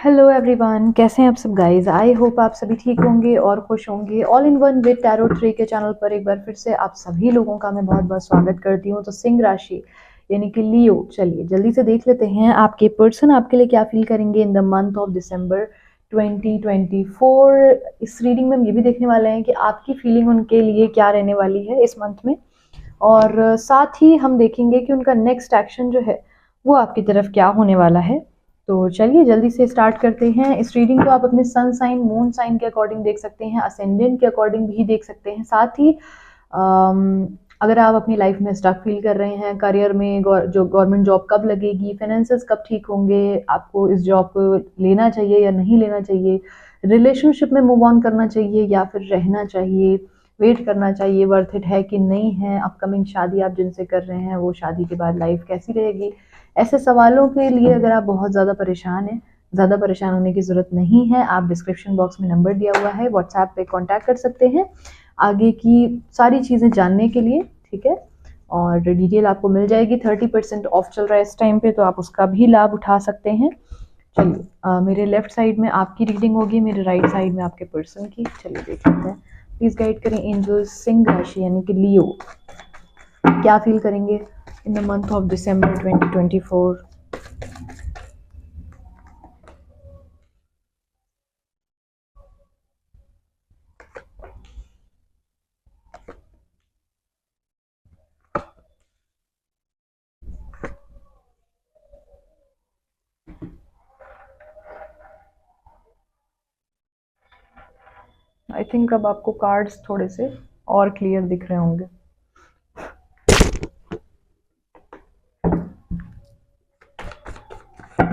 Hello everyone, कैसे हैं आप सब गाइस। आई होप आप सभी ठीक होंगे और खुश होंगे। All in one with tarot tree के चैनल पर एक बार फिर से आप सभी लोगों का मैं बहुत बहुत स्वागत करती हूँ। तो सिंह राशि यानी कि लियो, चलिए जल्दी से देख लेते हैं आपके पर्सन आपके लिए क्या फील करेंगे in the month of December 2024। इस रीडिंग में हम ये भी देखने वाले हैं कि आपकी फीलिंग उनके लिए क्या रहने वाली है इस मंथ में, और साथ ही हम देखेंगे कि उनका नेक्स्ट एक्शन जो है वो आपकी तरफ क्या होने वाला है। तो चलिए जल्दी से स्टार्ट करते हैं। इस रीडिंग को आप अपने सन साइन, मून साइन के अकॉर्डिंग देख सकते हैं, असेंडेंट के अकॉर्डिंग भी देख सकते हैं। साथ ही अगर आप अपनी लाइफ में स्टक फील कर रहे हैं, करियर में जो गवर्नमेंट जॉब कब लगेगी, फाइनेंसेस कब ठीक होंगे, आपको इस जॉब को लेना चाहिए या नहीं लेना चाहिए, रिलेशनशिप में मूव ऑन करना चाहिए या फिर रहना चाहिए, वेट करना चाहिए, वर्थ इट है कि नहीं है, अपकमिंग शादी आप जिनसे कर रहे हैं वो शादी के बाद लाइफ कैसी रहेगी, ऐसे सवालों के लिए अगर आप बहुत ज़्यादा परेशान हैं, ज़्यादा परेशान होने की ज़रूरत नहीं है। आप डिस्क्रिप्शन बॉक्स में नंबर दिया हुआ है, व्हाट्सएप पे कांटेक्ट कर सकते हैं आगे की सारी चीज़ें जानने के लिए, ठीक है। और डिटेल आपको मिल जाएगी। 30% ऑफ चल रहा है इस टाइम पे, तो आप उसका भी लाभ उठा सकते हैं। चलिए मेरे लेफ्ट साइड में आपकी रीडिंग होगी, मेरे राइट साइड में आपके पर्सन की। चलिए देख लेते हैं। प्लीज़ गाइड करें एंजल्स सिंह राशि यानी कि लियो, क्या फील करेंगे in the month of December 2024। I think अब आपको कार्ड्स थोड़े से और क्लियर दिख रहे होंगे।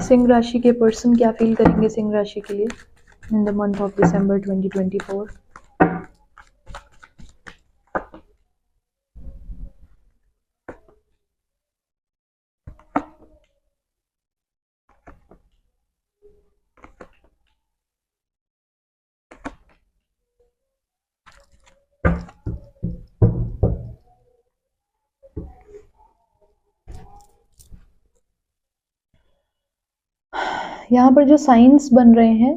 सिंह राशि के पर्सन क्या फील करेंगे सिंह राशि के लिए in the month of December 2024। यहाँ पर जो साइंस बन रहे हैं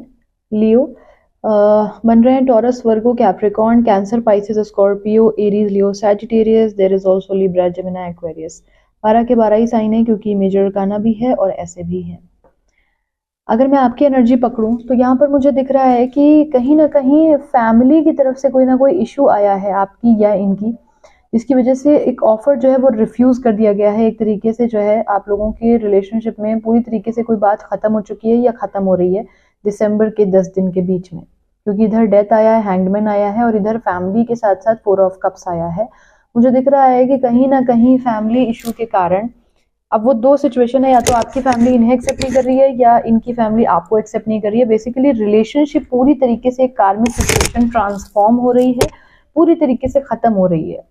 लियो, बन रहे हैं Taurus, Virgo, Capricorn, Cancer, Pisces, Scorpio, Aries, Leo, Sagittarius, there is also Libra, Gemini, Aquarius. 12 के 12 ही साइन है क्योंकि मेजर अरकाना भी है और ऐसे भी है। अगर मैं आपकी एनर्जी पकड़ूं तो यहाँ पर मुझे दिख रहा है कि कहीं ना कहीं फैमिली की तरफ से कोई ना कोई इशू आया है आपकी या इनकी, जिसकी वजह से एक ऑफर जो है वो रिफ्यूज कर दिया गया है। एक तरीके से जो है आप लोगों के रिलेशनशिप में पूरी तरीके से कोई बात खत्म हो चुकी है या खत्म हो रही है दिसंबर के 10 दिन के बीच में, क्योंकि इधर डेथ आया है, हैंगमैन आया है और इधर फैमिली के साथ साथ 4 ऑफ कप्स आया है। मुझे दिख रहा है कि कहीं ना कहीं फैमिली इशू के कारण, अब वो दो सिचुएशन है, या तो आपकी फैमिली इन्हें एक्सेप्ट नहीं कर रही है या इनकी फैमिली आपको एक्सेप्ट नहीं कर रही है। बेसिकली रिलेशनशिप पूरी तरीके से एक कार्मिक सिचुएशन ट्रांसफॉर्म हो रही है, पूरी तरीके से खत्म हो रही है,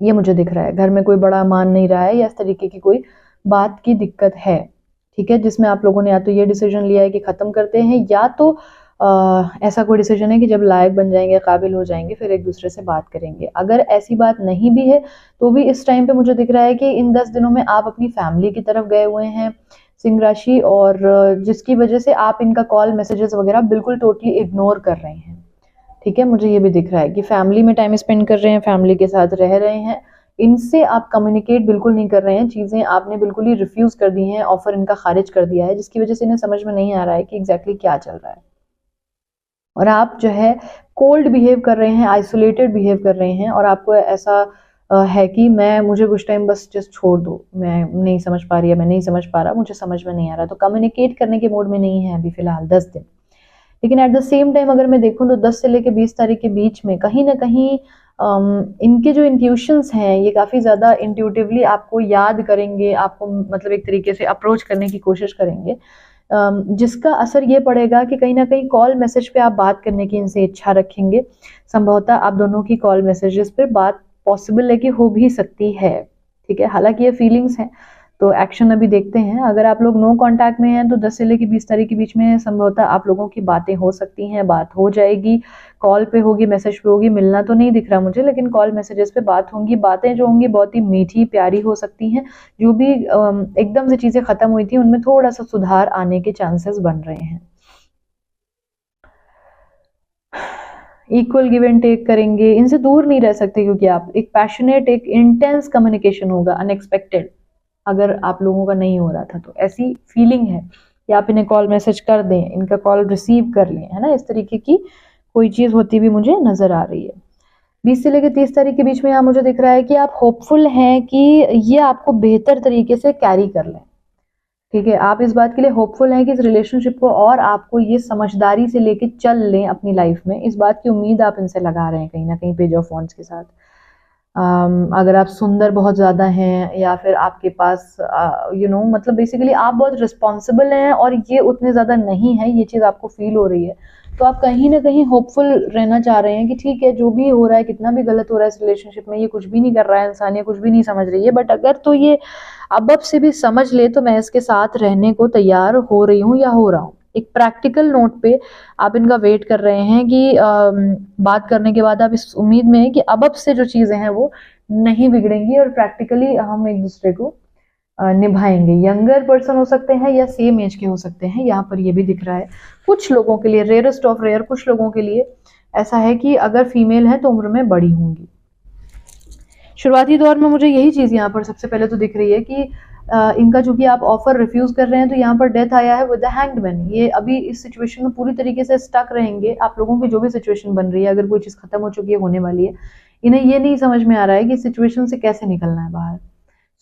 ये मुझे दिख रहा है। घर में कोई बड़ा मान नहीं रहा है या इस तरीके की कोई बात की दिक्कत है, ठीक है, जिसमें आप लोगों ने या तो ये डिसीजन लिया है कि खत्म करते हैं, या तो ऐसा कोई डिसीजन है कि जब लायक बन जाएंगे, काबिल हो जाएंगे, फिर एक दूसरे से बात करेंगे। अगर ऐसी बात नहीं भी है तो भी इस टाइम पे मुझे दिख रहा है कि इन 10 दिनों में आप अपनी फैमिली की तरफ गए हुए हैं सिंह राशि, और जिसकी वजह से आप इनका कॉल मैसेजेस वगैरह बिल्कुल टोटली इग्नोर कर रहे हैं, ठीक है। मुझे ये भी दिख रहा है कि फैमिली में टाइम स्पेंड कर रहे हैं, फैमिली के साथ रह रहे हैं, इनसे आप कम्युनिकेट बिल्कुल नहीं कर रहे हैं, चीज़ें आपने बिल्कुल ही रिफ्यूज़ कर दी हैं, ऑफर इनका खारिज कर दिया है, जिसकी वजह से इन्हें समझ में नहीं आ रहा है कि एग्जैक्टली क्या चल रहा है। और आप जो है कोल्ड बिहेव कर रहे हैं, आइसोलेटेड बिहेव कर रहे हैं, और आपको ऐसा है कि मुझे कुछ टाइम बस जस्ट छोड़ दो, मैं नहीं समझ पा रही है, मैं नहीं समझ पा रहा, मुझे समझ में नहीं आ रहा। तो कम्युनिकेट करने के मूड में नहीं है अभी फिलहाल 10 दिन। लेकिन एट द सेम टाइम अगर मैं देखूं तो 10 से लेकर 20 तारीख के बीच में कहीं ना कहीं इनके जो इंट्यूशंस हैं ये काफ़ी ज़्यादा इंट्यूटिवली आपको याद करेंगे, आपको मतलब एक तरीके से अप्रोच करने की कोशिश करेंगे, जिसका असर ये पड़ेगा कि कहीं ना कहीं कॉल मैसेज पे आप बात करने की इनसे इच्छा रखेंगे। संभवतः आप दोनों की कॉल मैसेजेस पर बात पॉसिबल है कि हो भी सकती है, ठीक है। हालांकि ये फीलिंग्स हैं तो एक्शन अभी देखते हैं। अगर आप लोग नो कांटेक्ट में हैं तो 10 से लेकर 20 तारीख के बीच में संभवतः आप लोगों की बातें हो सकती हैं, बात हो जाएगी, कॉल पे होगी, मैसेज पे होगी, मिलना तो नहीं दिख रहा मुझे, लेकिन कॉल मैसेजेस पे बात होंगी। बातें जो होंगी बहुत ही मीठी प्यारी हो सकती हैं। जो भी एकदम से चीजें खत्म हुई थी उनमें थोड़ा सा सुधार आने के चांसेस बन रहे हैं। इक्वल गिव एंड टेक करेंगे, इनसे दूर नहीं रह सकते, क्योंकि आप एक पैशनेट, एक इंटेंस कम्युनिकेशन होगा अनएक्सपेक्टेड। अगर आप लोगों का नहीं हो रहा था तो ऐसी फीलिंग है कि आप इन्हें कॉल मैसेज कर दें, इनका कॉल रिसीव कर लें, है ना। इस तरीके की कोई चीज होती भी मुझे नजर आ रही है। 20 से लेकर 30 तारीख के बीच में यहाँ मुझे दिख रहा है कि आप होपफुल हैं कि ये आपको बेहतर तरीके से कैरी कर लें। ठीक है, आप इस बात के लिए होपफुल हैं कि इस रिलेशनशिप को और आपको ये समझदारी से लेके चल लें अपनी लाइफ में। इस बात की उम्मीद आप इनसे लगा रहे हैं कहीं ना कहीं पेज ऑफ वॉन्ड्स के साथ। अगर आप सुंदर बहुत ज़्यादा हैं या फिर आपके पास मतलब बेसिकली आप बहुत रिस्पॉन्सिबल हैं और ये उतने ज़्यादा नहीं है, ये चीज़ आपको फील हो रही है, तो आप कहीं ना कहीं होपफुल रहना चाह रहे हैं कि ठीक है, जो भी हो रहा है, कितना भी गलत हो रहा है इस रिलेशनशिप में, ये कुछ भी नहीं कर रहा है इंसान, ये कुछ भी नहीं समझ रही है, बट अगर तो ये अब से भी समझ ले तो मैं इसके साथ रहने को तैयार हो रही हूँ या हो रहा हूँ। एक प्रैक्टिकल नोट पे आप इनका वेट कर रहे हैं कि बात करने के बाद आप इस उम्मीद में हैं कि अब से जो चीजें हैं वो नहीं बिगड़ेंगी और प्रैक्टिकली हम एक दूसरे को निभाएंगे। यंगर पर्सन हो सकते हैं या सेम एज के हो सकते हैं, यहाँ पर ये भी दिख रहा है। कुछ लोगों के लिए, रेयरेस्ट ऑफ रेयर, कुछ लोगों के लिए ऐसा है कि अगर फीमेल है तो उम्र में बड़ी होंगी। शुरुआती दौर में मुझे यही चीज यहाँ पर सबसे पहले तो दिख रही है कि इनका चूंकि आप ऑफर रिफ्यूज कर रहे हैं तो यहाँ पर डेथ आया है विद द हैंग्ड मैन। ये अभी इस सिचुएशन में पूरी तरीके से स्टक रहेंगे। आप लोगों की जो भी सिचुएशन बन रही है, अगर कोई चीज खत्म हो चुकी है, होने वाली है, इन्हें ये नहीं समझ में आ रहा है कि सिचुएशन से कैसे निकलना है बाहर।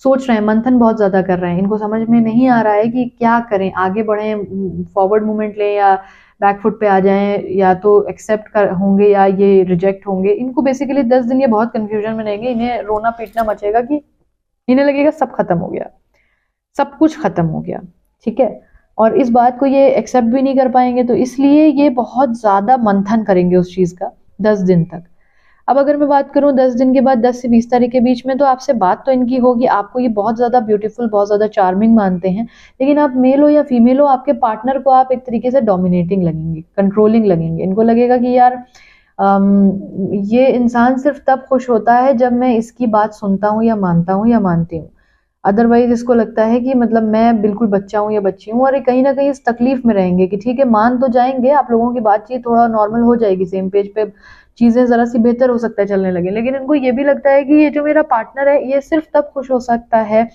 सोच रहे हैं, मंथन बहुत ज्यादा कर रहे हैं, इनको समझ में नहीं आ रहा है कि क्या करें, आगे बढ़ें, फॉरवर्ड मूवमेंट लें या बैकफुट पे आ जाएं, या तो एक्सेप्ट कर होंगे या ये रिजेक्ट होंगे। इनको बेसिकली 10 दिन ये बहुत कंफ्यूजन में रहेंगे। इन्हें रोना पीटना मचेगा कि इन्हें लगेगा सब खत्म हो गया, सब कुछ खत्म हो गया। ठीक है, और इस बात को ये एक्सेप्ट भी नहीं कर पाएंगे, तो इसलिए ये बहुत ज्यादा मंथन करेंगे उस चीज का 10 दिन तक। अब अगर मैं बात करूं 10 दिन के बाद 10 से 20 तारीख के बीच में, तो आपसे बात तो इनकी होगी, आपको ये बहुत ज्यादा ब्यूटीफुल, बहुत ज्यादा चार्मिंग मानते हैं, लेकिन आप मेल हो या फीमेल हो, आपके पार्टनर को आप एक तरीके से डोमिनेटिंग लगेंगे, कंट्रोलिंग लगेंगे। इनको लगेगा कि यार ये इंसान सिर्फ तब खुश होता है जब मैं इसकी बात सुनता हूँ या मानता हूँ या मानती हूँ, अदरवाइज इसको लगता है कि मतलब मैं बिल्कुल बच्चा हूँ या बच्ची हूँ। और ये कहीं ना कहीं इस तकलीफ में रहेंगे कि ठीक है, मान तो जाएंगे, आप लोगों की बातचीत थोड़ा नॉर्मल हो जाएगी, सेम पेज पे चीजें जरा सी बेहतर हो सकता है चलने लगे, लेकिन इनको ये भी लगता है कि ये जो मेरा पार्टनर है ये सिर्फ तब खुश हो सकता है,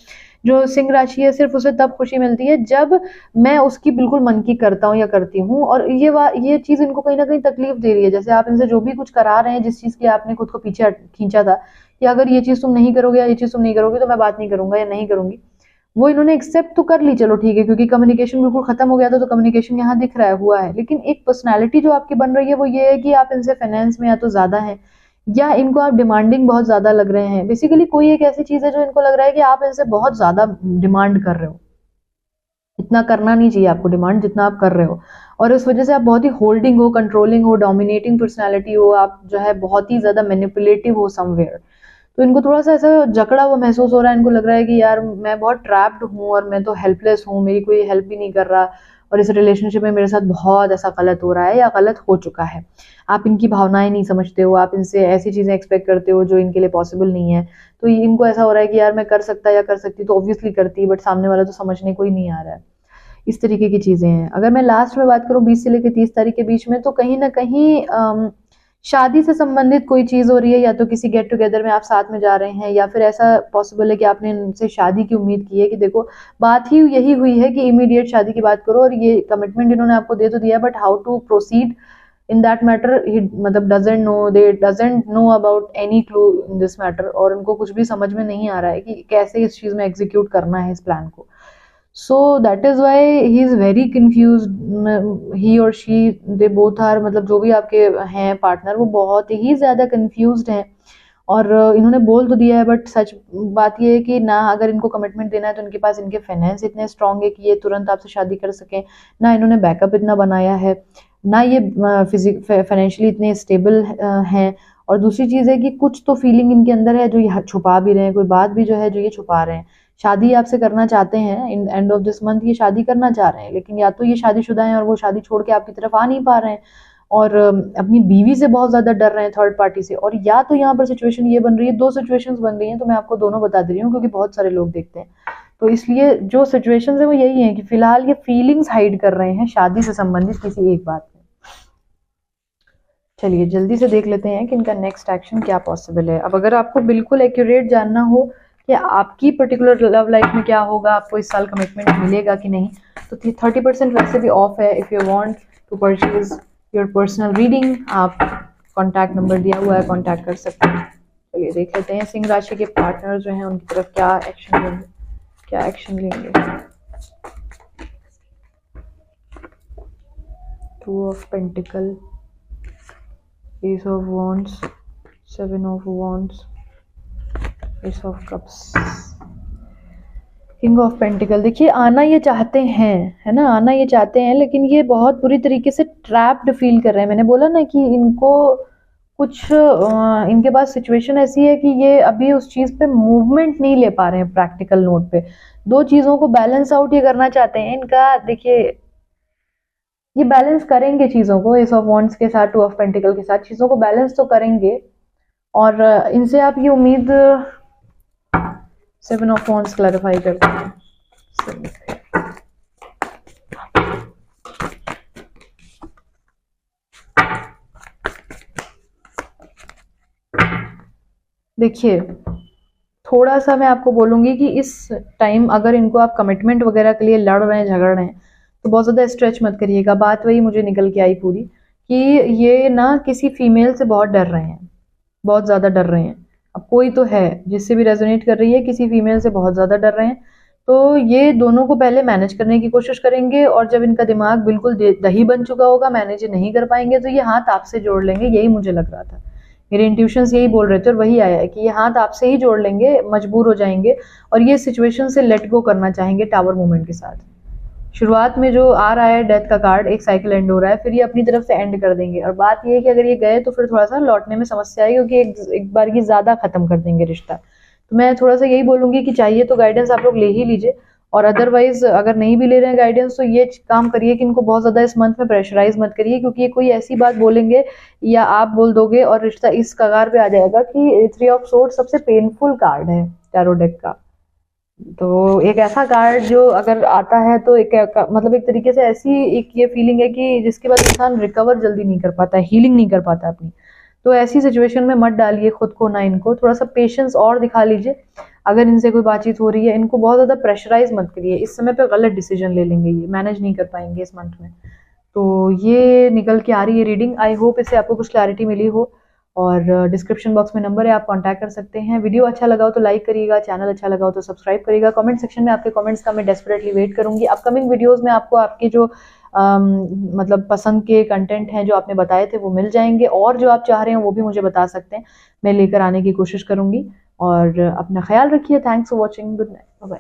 जो सिंह राशि है सिर्फ उसे तब खुशी मिलती है जब मैं उसकी बिल्कुल मन की करता हूँ या करती हूँ। और ये चीज इनको कहीं ना कहीं तकलीफ दे रही है। जैसे आप इनसे जो भी कुछ करा रहे हैं, जिस चीज के आपने खुद को पीछे खींचा था कि अगर ये चीज तुम नहीं करोगे या ये चीज तुम नहीं करोगे तो मैं बात नहीं करूंगा या नहीं करूंगी, वो इन्होंने एक्सेप्ट तो कर ली, चलो ठीक है, क्योंकि कम्युनिकेशन बिल्कुल खत्म हो गया था, तो कम्युनिकेशन यहाँ दिख रहा है, हुआ है। लेकिन एक पर्सनैलिटी जो आपकी बन रही है वो ये है कि आप इनसे फाइनेंस में या तो ज्यादा है या इनको आप डिमांडिंग बहुत ज्यादा लग रहे हैं। बेसिकली कोई एक ऐसी चीज है जो इनको लग रहा है कि आप इनसे बहुत ज्यादा डिमांड कर रहे हो, इतना करना नहीं चाहिए आपको डिमांड जितना आप कर रहे हो, और इस वजह से आप बहुत ही होल्डिंग हो, कंट्रोलिंग हो, डोमिनेटिंग पर्सनैलिटी हो, आप जो है बहुत ही ज्यादा मैनिपुलेटिव हो समवेयर। तो इनको थोड़ा सा ऐसा जकड़ा हुआ महसूस हो रहा है। इनको लग रहा है कि यार मैं बहुत ट्रैप्ड हूँ और मैं तो हेल्पलेस हूँ, मेरी कोई हेल्प भी नहीं कर रहा, और इस रिलेशनशिप में मेरे साथ बहुत ऐसा गलत हो रहा है या गलत हो चुका है। आप इनकी भावनाएं नहीं समझते हो, आप इनसे ऐसी चीजें एक्सपेक्ट करते हो जो इनके लिए पॉसिबल नहीं है। तो इनको ऐसा हो रहा है कि यार मैं कर सकता या कर सकती तो ऑब्वियसली करती, बट सामने वाला तो समझने को ही नहीं आ रहा है। इस तरीके की चीजें हैं। अगर मैं लास्ट में बात करूं 20 से लेकर 30 तारीख के बीच में, तो कहीं ना कहीं शादी से संबंधित कोई चीज हो रही है, या तो किसी गेट टुगेदर में आप साथ में जा रहे हैं, या फिर ऐसा पॉसिबल है कि आपने इनसे शादी की उम्मीद की है कि देखो बात ही यही हुई है कि इमीडिएट शादी की बात करो, और ये कमिटमेंट इन्होंने आपको दे तो दिया, but how to proceed in that matter he मतलब doesn't know about any clue in this matter, और उनको कुछ भी समझ में नहीं आ रहा है कि कैसे इस चीज में एग्जीक्यूट करना है इस प्लान को। So that is why he is very confuse, he और शी दे बोथ आर, मतलब जो भी आपके हैं पार्टनर वो बहुत ही ज्यादा कंफ्यूज्ड हैं। और इन्होंने बोल तो दिया है, बट सच बात ये है कि ना अगर इनको कमिटमेंट देना है तो इनके पास इनके फाइनेंस इतने स्ट्रांग है कि ये तुरंत आपसे शादी कर सकें, ना इन्होंने बैकअप इतना बनाया है, ना ये फाइनेंशियली इतने स्टेबल हैं। और दूसरी चीज़ है कि कुछ तो फीलिंग इनके अंदर है जो ये छुपा भी रहे हैं, कोई बात भी जो है जो ये छुपा रहे हैं, शादी आपसे करना चाहते हैं in end of this month, ये शादी करना चाह रहे हैं, लेकिन या तो ये शादीशुदा हैं और वो शादी छोड़ के आपकी तरफ आ नहीं पा रहे हैं और अपनी बीवी से बहुत ज्यादा डर रहे हैं, थर्ड पार्टी से, और या तो यहाँ पर सिचुएशन ये बन रही है, दो सिचुएशंस बन रही हैं, तो मैं आपको दोनों बता दे रही हूँ क्योंकि बहुत सारे लोग देखते हैं। तो इसलिए जो सिचुएशंस है वो यही है कि फिलहाल ये फीलिंग्स हाइड कर रहे हैं शादी से संबंधित किसी एक बात में। चलिए जल्दी से देख लेते हैं कि इनका नेक्स्ट एक्शन क्या पॉसिबल है। अब अगर आपको बिल्कुल एक्यूरेट जानना हो कि आपकी पर्टिकुलर लव लाइफ में क्या होगा, आपको इस साल कमिटमेंट मिलेगा कि नहीं, तो 30% वैसे भी ऑफ है। If you want to purchase your personal reading, आप कॉन्टैक्ट नंबर दिया हुआ है, कॉन्टैक्ट कर सकते हैं। चलिए देख लेते हैं सिंह राशि के पार्टनर जो हैं उनकी तरफ क्या एक्शन लेंगे, क्या एक्शन लेंगे। 2 of pentacle, Ace of Wands, 7 of Wands, Ace of Cups, King of Pentacle। देखिए आना ये चाहते हैं, है ना, आना ये चाहते हैं, लेकिन ये बहुत बुरी तरीके से ट्रैप्ड फील कर रहे हैं। मैंने बोला ना कि इनको कुछ इनके पास सिचुएशन ऐसी है कि ये अभी उस चीज पे मूवमेंट नहीं ले पा रहे हैं प्रैक्टिकल नोट पे। दो चीजों को बैलेंस आउट ये करना चाहते हैं। इनका देखिए ये बैलेंस करेंगे चीज़ों को, एस ऑफ वॉन्ड्स के साथ, 2 ऑफ पेंटिकल के साथ चीज़ों को बैलेंस तो करेंगे, और इनसे आप ये उम्मीद 7 ऑफ वॉन्ड्स क्लैरिफाई करते हैं। देखिए थोड़ा सा मैं आपको बोलूंगी कि इस टाइम अगर इनको आप कमिटमेंट वगैरह के लिए लड़ रहे हैं, झगड़ रहे हैं, तो बहुत ज़्यादा स्ट्रेच मत करिएगा। बात वही मुझे निकल के आई पूरी कि ये ना किसी फीमेल से बहुत डर रहे हैं, बहुत ज़्यादा डर रहे हैं। अब कोई तो है जिससे भी रेजोनेट कर रही है, किसी फीमेल से बहुत ज़्यादा डर रहे हैं, तो ये दोनों को पहले मैनेज करने की कोशिश करेंगे, और जब इनका दिमाग बिल्कुल दही बन चुका होगा, मैनेज नहीं कर पाएंगे, तो ये हाथ आपसे जोड़ लेंगे। यही मुझे लग रहा था, मेरे इंट्यूशंस यही बोल रहे थे और वही आया है कि ये हाथ आपसे ही जोड़ लेंगे, मजबूर हो जाएंगे और ये सिचुएशन से लेट गो करना चाहेंगे टावर मूवमेंट के साथ। शुरुआत में जो आ रहा है डेथ का कार्ड, एक साइकिल एंड हो रहा है, फिर ये अपनी तरफ से एंड कर देंगे, और बात ये है कि अगर ये गए तो फिर थोड़ा सा लौटने में समस्या आएगी, क्योंकि एक बार की ज्यादा खत्म कर देंगे रिश्ता। तो मैं थोड़ा सा यही बोलूंगी कि चाहिए तो गाइडेंस आप लोग ले ही लीजिए, और अदरवाइज अगर नहीं भी ले रहे हैं गाइडेंस, तो ये काम करिए कि इनको बहुत ज्यादा इस मंथ में प्रेशराइज मत करिए, क्योंकि ये कोई ऐसी बात बोलेंगे या आप बोल दोगे और रिश्ता इस कगार पे आ जाएगा कि 3 ऑफ सोर्ड्स सबसे पेनफुल कार्ड है टैरो डेक का। तो एक ऐसा कार्ड जो अगर आता है तो एक मतलब एक तरीके से ऐसी एक ये फीलिंग है कि जिसके बाद इंसान रिकवर जल्दी नहीं कर पाता है, हीलिंग नहीं कर पाता अपनी। तो ऐसी सिचुएशन में मत डालिए खुद को, ना इनको, थोड़ा सा पेशेंस और दिखा लीजिए। अगर इनसे कोई बातचीत हो रही है, इनको बहुत ज़्यादा प्रेशराइज मत करिए, इस समय पे गलत डिसीजन ले लेंगे, ये मैनेज नहीं कर पाएंगे इस मंथ में। तो ये निकल के आ रही है रीडिंग। आई होप इससे आपको कुछ क्लैरिटी मिली हो, और डिस्क्रिप्शन बॉक्स में नंबर है, आप कांटेक्ट कर सकते हैं। वीडियो अच्छा लगा हो तो लाइक करिएगा, चैनल अच्छा लगा हो तो सब्सक्राइब करिएगा। कमेंट सेक्शन में आपके कमेंट्स का मैं डेस्परेटली वेट करूंगी। अपकमिंग वीडियोस में आपको आपके जो मतलब पसंद के कंटेंट हैं जो आपने बताए थे वो मिल जाएंगे, और जो आप चाह रहे हैं वो भी मुझे बता सकते हैं, मैं लेकर आने की कोशिश करूंगी। और अपना ख्याल रखिए। Thanks for watching, good night, bye bye.